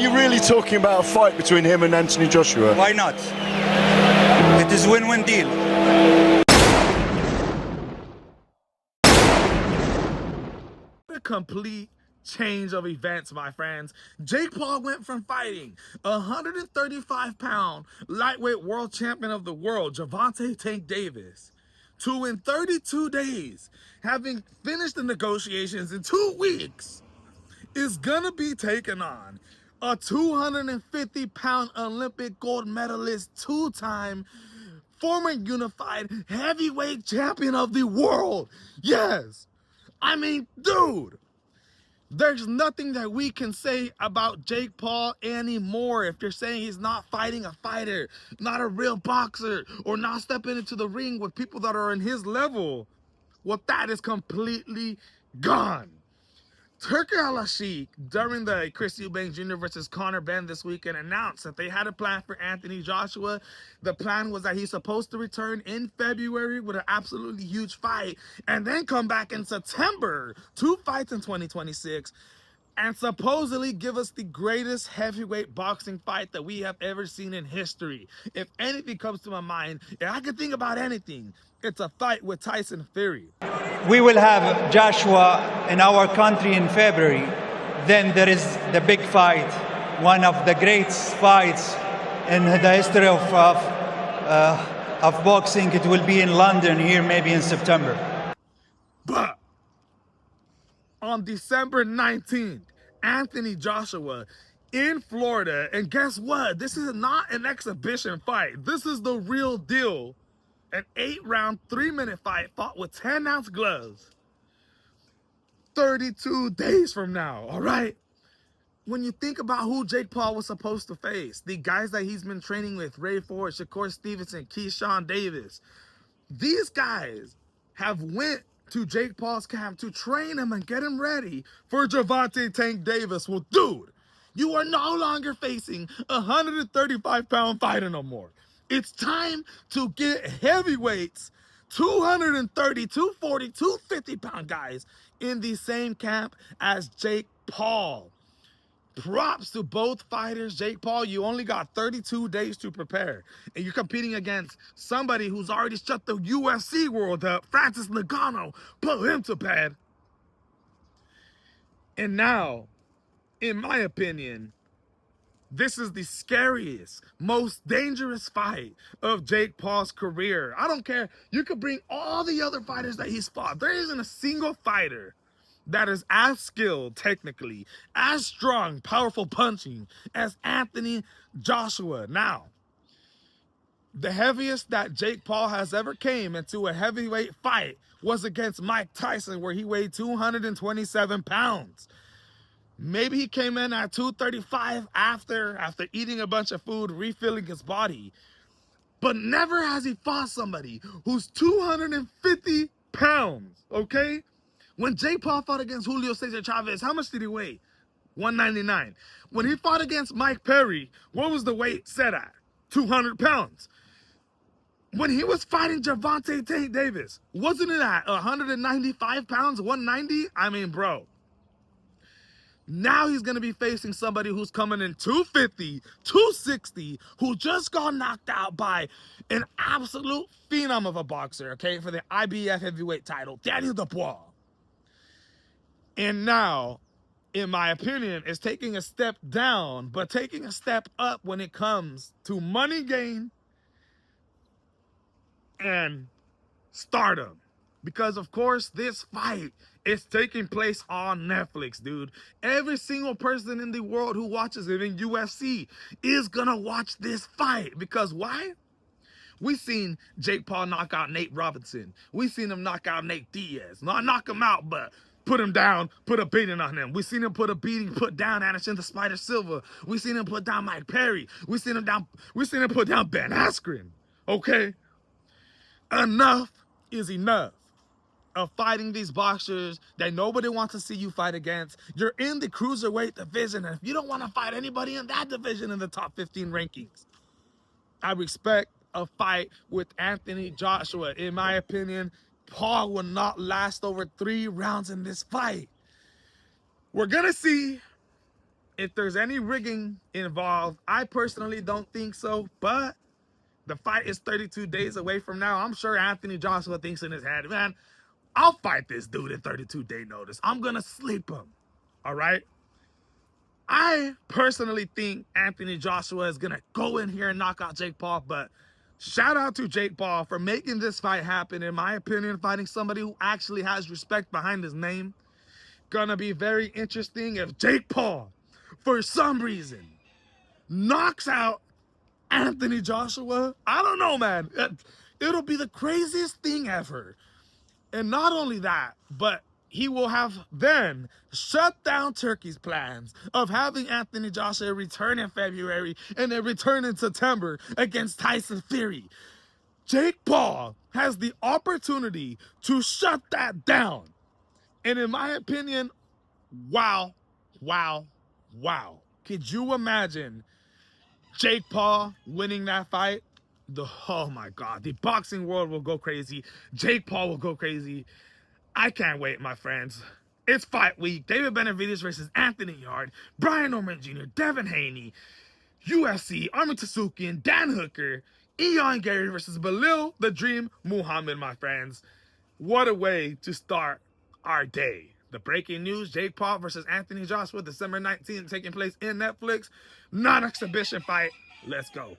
You're really talking about a fight between him and Anthony Joshua? Why not? It is win-win deal. A complete change of events, my friends. Jake Paul went from fighting 135-pound lightweight world champion of the world, Gervonta Tank Davis, to in 32 days, having finished the negotiations in 2 weeks, is gonna be taking on a 250-pound Olympic gold medalist, 2-time former unified heavyweight champion of the world. Yes, I mean, dude, there's nothing that we can say about Jake Paul anymore if you're saying he's not fighting a fighter, not a real boxer, or not stepping into the ring with people that are in his level. Well, that is completely gone. Turki Al-Sheikh, during the Chris Eubanks Jr. versus Conor Benn this weekend, announced that they had a plan for Anthony Joshua. The plan was that he's supposed to return in February with an absolutely huge fight and then come back in September, 2 fights in 2026, and supposedly give us the greatest heavyweight boxing fight that we have ever seen in history. If anything comes to my mind, if I could think about anything, it's a fight with Tyson Fury. We will have Joshua in our country in February. Then there is the big fight, one of the greatest fights in the history of boxing. It will be in London here, maybe in September. But on December 19th, Anthony Joshua in Florida, and guess what? This is not an exhibition fight. This is the real deal. An 8-round, 3-minute fight fought with 10-ounce gloves. 32 days from now, all right? When you think about who Jake Paul was supposed to face, the guys that he's been training with, Ray Ford, Shakur Stevenson, Keyshawn Davis, these guys have went to Jake Paul's camp to train him and get him ready for Gervonta Tank Davis. Well, dude, you are no longer facing a 135-pound fighter no more. It's time to get heavyweights, 230, 240, 250-pound guys in the same camp as Jake Paul. Props to both fighters. Jake Paul, you only got 32 days to prepare. And you're competing against somebody who's already shut the UFC world up. Francis Ngannou, put him to bed. And now, in my opinion, this is the scariest, most dangerous fight of Jake Paul's career. I don't care. You could bring all the other fighters that he's fought. There isn't a single fighter that is as skilled technically, as strong, powerful punching as Anthony Joshua. Now, the heaviest that Jake Paul has ever came into a heavyweight fight was against Mike Tyson, where he weighed 227 pounds. Maybe he came in at 235 after eating a bunch of food, refilling his body. But never has he fought somebody who's 250 pounds, okay? When Jake Paul fought against Julio Cesar Chavez, how much did he weigh? 199. When he fought against Mike Perry, what was the weight set at? 200 pounds. When he was fighting Gervonta Tank Davis, wasn't it at 195 pounds, 190? I mean, bro. Now he's going to be facing somebody who's coming in 250, 260, who just got knocked out by an absolute phenom of a boxer, okay, for the IBF heavyweight title, Daniel Dubois. And now, in my opinion, is taking a step down, but taking a step up when it comes to money gain and stardom. Because, of course, this fight is taking place on Netflix, dude. Every single person in the world who watches it in UFC is gonna watch this fight. Because why? We've seen Jake Paul knock out Nate Robinson. We've seen him knock out Nate Diaz. Not knock him out, but put him down, put a beating on him. We've seen him put down Anderson the Spider Silva. We've seen him put down Mike Perry. We've seen him put down Ben Askren. Okay? Enough is enough of fighting these boxers that nobody wants to see you fight against. You're in the cruiserweight division, and if you don't want to fight anybody in that division in the top 15 rankings, I respect a fight with Anthony Joshua. In my opinion, Paul will not last over 3 rounds in this fight. We're gonna see if there's any rigging involved, I personally don't think so, but the fight is 32 days away from now. I'm sure Anthony Joshua thinks in his head, man, I'll fight this dude in 32-day notice. I'm going to sleep him. All right? I personally think Anthony Joshua is going to go in here and knock out Jake Paul, but shout out to Jake Paul for making this fight happen. In my opinion, fighting somebody who actually has respect behind his name. Gonna be very interesting if Jake Paul, for some reason, knocks out Anthony Joshua. I don't know, man. It'll be the craziest thing ever. And not only that, but he will have then shut down Turkey's plans of having Anthony Joshua return in February and then return in September against Tyson Fury. Jake Paul has the opportunity to shut that down. And in my opinion, wow, wow, wow. Could you imagine Jake Paul winning that fight? Oh my God, the boxing world will go crazy. Jake Paul will go crazy. I can't wait, my friends. It's fight week. David Benavidez versus Anthony Yarde, Brian Norman Jr., Devin Haney, UFC, Armin Tsoukian, Dan Hooker, Ian Gary versus Belil the Dream Muhammad, my friends. What a way to start our day. The breaking news, Jake Paul versus Anthony Joshua, December 19th, taking place in Netflix. Non-exhibition fight. Let's go.